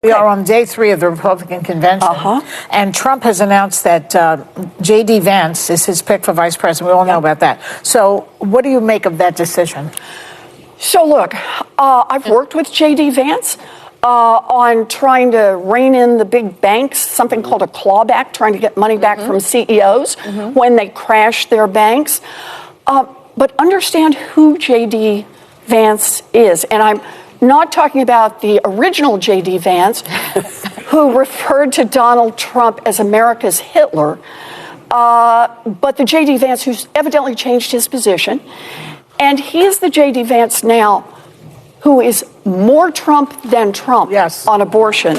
We are on day 3 of the Republican convention, and Trump has announced that JD Vance is his pick for vice president. We all know about that. So what do you make of that decision? So look, I've worked with JD Vance on trying to rein in the big banks, something called a clawback, trying to get money back from CEOs when they crash their banks. But understand who JD Vance is. And I'm not talking about the original JD Vance, who referred to Donald Trump as America's Hitler, but the JD Vance who's evidently changed his position. And he is the JD Vance now who is more Trump than Trump on abortion.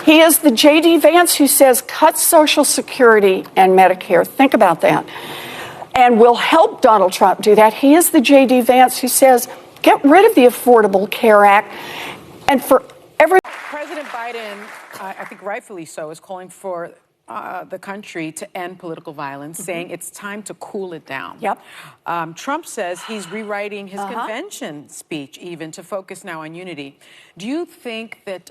He is the JD Vance who says cut Social Security and Medicare. Think about that. And will help Donald Trump do that. He is the JD Vance who says get rid of the Affordable Care Act. And for every... President Biden, I think rightfully so, is calling for the country to end political violence, saying it's time to cool it down. Trump says he's rewriting his convention speech even to focus now on unity. Do you think that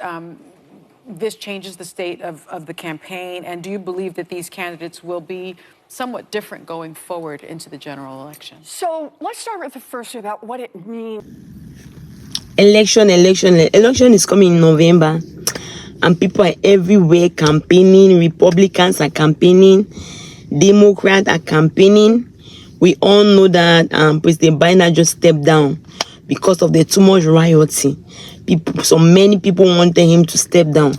this changes the state of the campaign? And do you believe that these candidates will be somewhat different going forward into the general election? So let's start with the first about what it means. Election is coming in November, and people are everywhere campaigning. Republicans are campaigning, Democrats are campaigning. We all know that President Biden just stepped down because of the too much rioting. So many people wanted him to step down,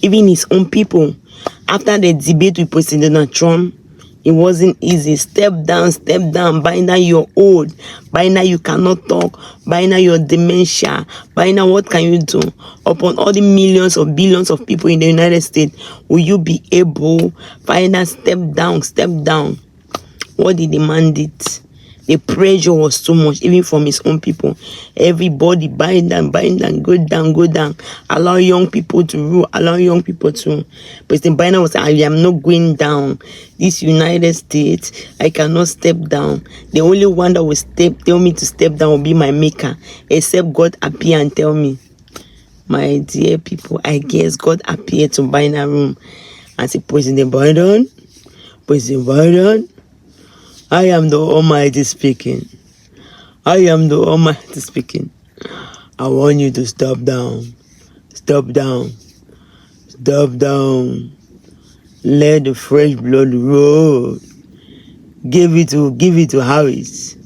even his own people. After the debate with President Donald Trump, it wasn't easy. Step down. Biden, you're old. Biden, you cannot talk. Biden, you're dementia. Biden, what can you do? Upon all the millions or billions of people in the United States, will you be able? Biden, step down. What did he mandate? The pressure was too much, even from his own people. Everybody, Biden, go down. Allow young people to rule. President Biden was saying, I am not going down. This United States, I cannot step down. The only one that will tell me to step down will be my maker, except God appear and tell me. My dear people, I guess God appeared to Biden room and said, President Biden, I am the Almighty speaking. I want you to stop down. Let the fresh blood roll. Give it to Harris.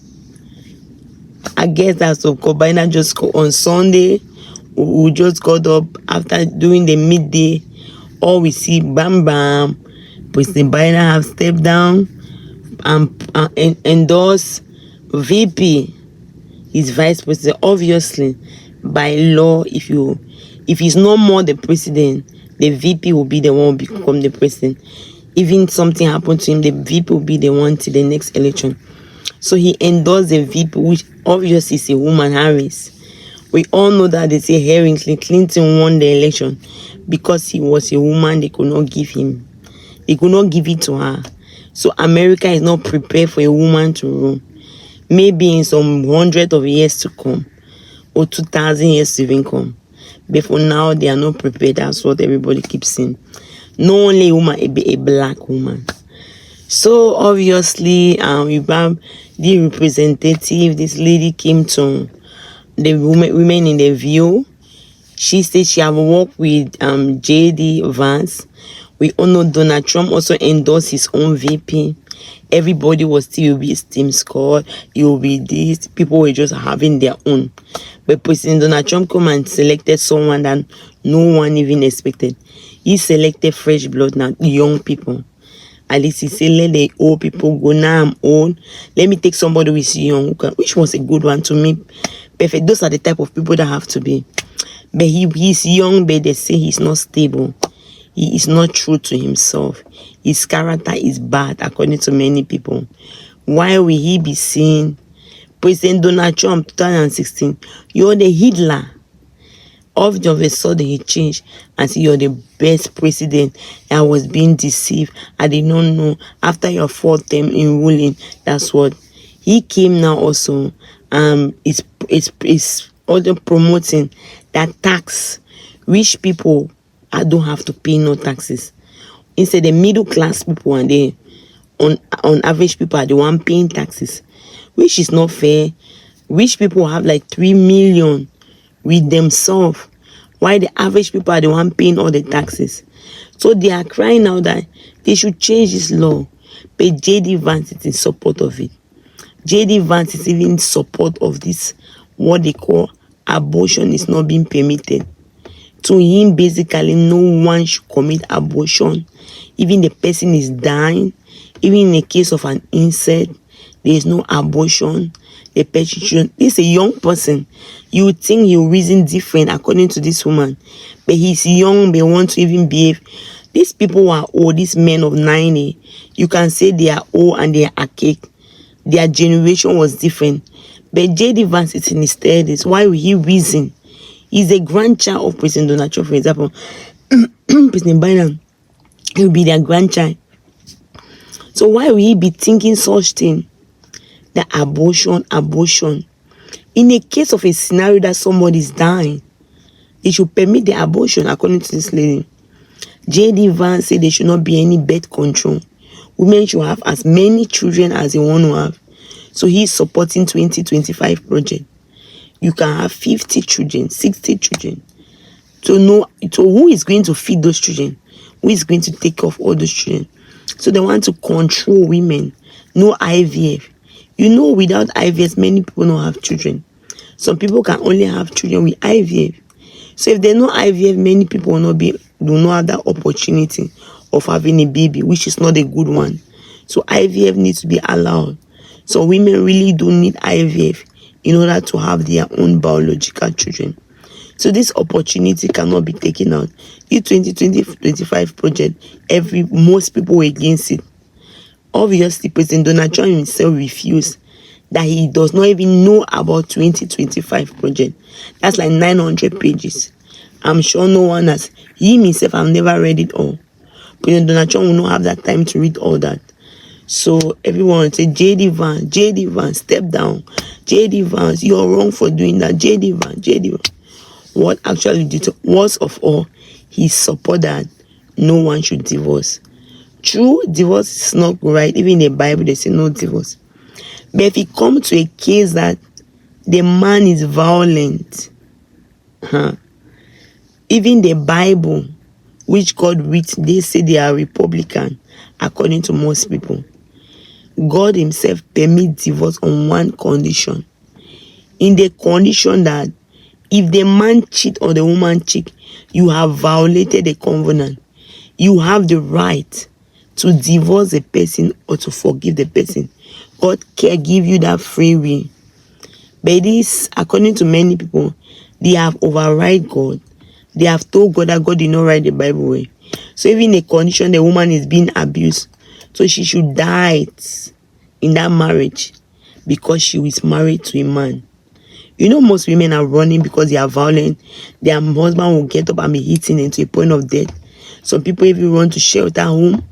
I guess that's what Biden just on Sunday. We just got up after doing the midday. All we see, bam. President Biden have stepped down. Endorse VP, his vice president. Obviously, by law, if he's no more the president, the VP will be the one who become the president. Even something happened to him, the VP will be the one till the next election. So he endorsed the VP, which obviously is a woman, Harris. We all know that they say Hillary Clinton won the election because he was a woman. They could not give it to her. So America is not prepared for a woman to rule. Maybe in some hundreds of years to come, or 2,000 years to even come. But for now, they are not prepared. That's what everybody keeps saying. Not only a woman, a black woman. So obviously, we have the representative. This lady came to the women in the View. She said she have worked with JD Vance. We all know Donald Trump also endorsed his own VP. Everybody was still be his team squad. It will be this. People were just having their own. But President Donald Trump come and selected someone that no one even expected. He selected fresh blood now, young people. At least he said, let the old people go. Now I'm old. Let me take somebody who is young, which was a good one to me. Perfect. Those are the type of people that have to be. But he's young, but they say he's not stable. He is not true to himself. His character is bad, according to many people. Why will he be seen? President Donald Trump, 2016, you're the Hitler. All of a sudden, he changed and said, you're the best president. I was being deceived. I did not know. After your 4th term in ruling, that's what. He came now also. Is also promoting that tax rich people don't have to pay no taxes. Instead, the middle class people and the on average people are the one paying taxes, which is not fair. Rich people have like 3 million with themselves, while the average people are the one paying all the taxes. So they are crying out that they should change this law. But JD Vance is in support of it. JD Vance is even in support of this, what they call abortion is not being permitted. To him, basically, no one should commit abortion. Even the person is dying. Even in the case of an incest, there is no abortion. The person shouldn't. This is a young person. You would think he'll reason different according to this woman. But he's young, they want to even behave. These people are old, these men of 90. You can say they are old and they are archaic. Their generation was different. But JD Vance is in his 30s. Why will he reason? He's a grandchild of President Donald Trump, for example. President Biden, he will be their grandchild. So why will he be thinking such thing? That abortion. In a case of a scenario that somebody is dying, they should permit the abortion, according to this lady. JD Vance said there should not be any birth control. Women should have as many children as they want to have. So he's supporting 2025 project. You can have 50 children, 60 children. So who is going to feed those children? Who is going to take care of all those children? So they want to control women. No IVF. You know, without IVF, many people don't have children. Some people can only have children with IVF. So if there's no IVF, many people will not have that opportunity of having a baby, which is not a good one. So IVF needs to be allowed. So women really don't need IVF in order to have their own biological children. So this opportunity cannot be taken out. The 2025 project, most people were against it. Obviously, President Donald Trump himself refused. That he does not even know about 2025 project. That's like 900 pages. I'm sure no one has. He himself have never read it all. President Donald Trump will not have that time to read all that. So everyone say, JD Vance, step down. JD Vance, you're wrong for doing that. JD Vance. What actually did worst of all, he support that no one should divorce. True, divorce is not right. Even in the Bible, they say no divorce. But if it comes to a case that the man is violent, even the Bible, which God wrote, they say they are Republican, according to most people. God himself permits divorce on one condition. In the condition that if the man cheat or the woman cheat, you have violated the covenant. You have the right to divorce the person or to forgive the person. God can give you that free will. But this, according to many people, they have override God. They have told God that God did not write the Bible way. So even in a condition the woman is being abused, so she should die in that marriage because she was married to a man. You know, most women are running because they are violent. Their husband will get up and be hitting them to a point of death. Some people even run to shelter home.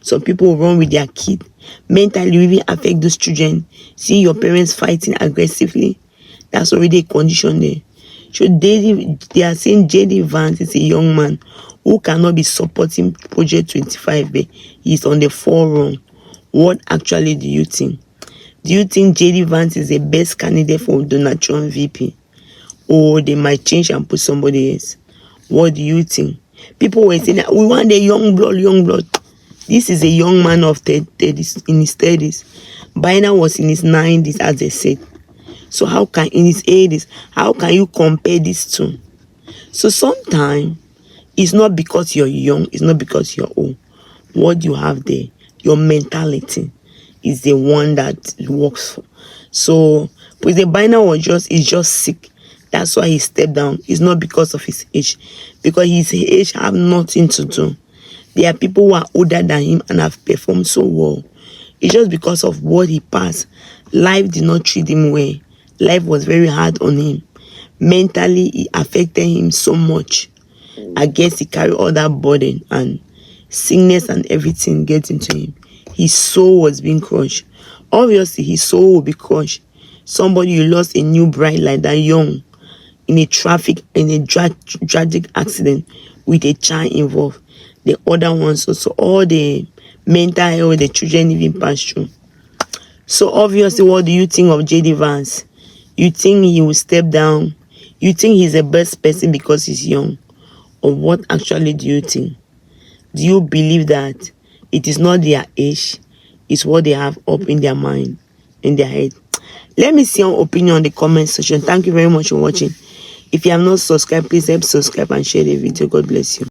Some people run with their kid. Mentally, you even affect those children. Seeing your parents fighting aggressively, that's already a condition there. So they are saying JD Vance is a young man who cannot be supporting Project 25, but he's on the forefront. What actually do you think? Do you think JD Vance is the best candidate for Donald Trump VP? Or they might change and put somebody else? What do you think? People were saying that we want a young blood. This is a young man of 30s, in his 30s. Biden was in his 90s, as they said. So how can, in his 80s, how can you compare these two? So sometimes, it's not because you're young, it's not because you're old. What you have there, your mentality, is the one that works for. So, President Biden is just sick. That's why he stepped down. It's not because of his age. Because his age have nothing to do. There are people who are older than him and have performed so well. It's just because of what he passed. Life did not treat him well. Life was very hard on him. Mentally, it affected him so much. I guess he carried all that burden and sickness and everything gets into him. His soul was being crushed. Obviously, his soul will be crushed. Somebody you lost a new bride like that young. in a tragic accident with a child involved. The other ones also, all the mental health the children even pass through. So obviously, what do you think of JD Vance? You think he will step down? You think he's the best person because he's young? Or what actually do you think? Do you believe that it is not their age, it's what they have up in their mind, in their head? Let me see your opinion in the comment section. Thank you very much for watching. If you have not subscribed, please help subscribe and share the video. God bless you.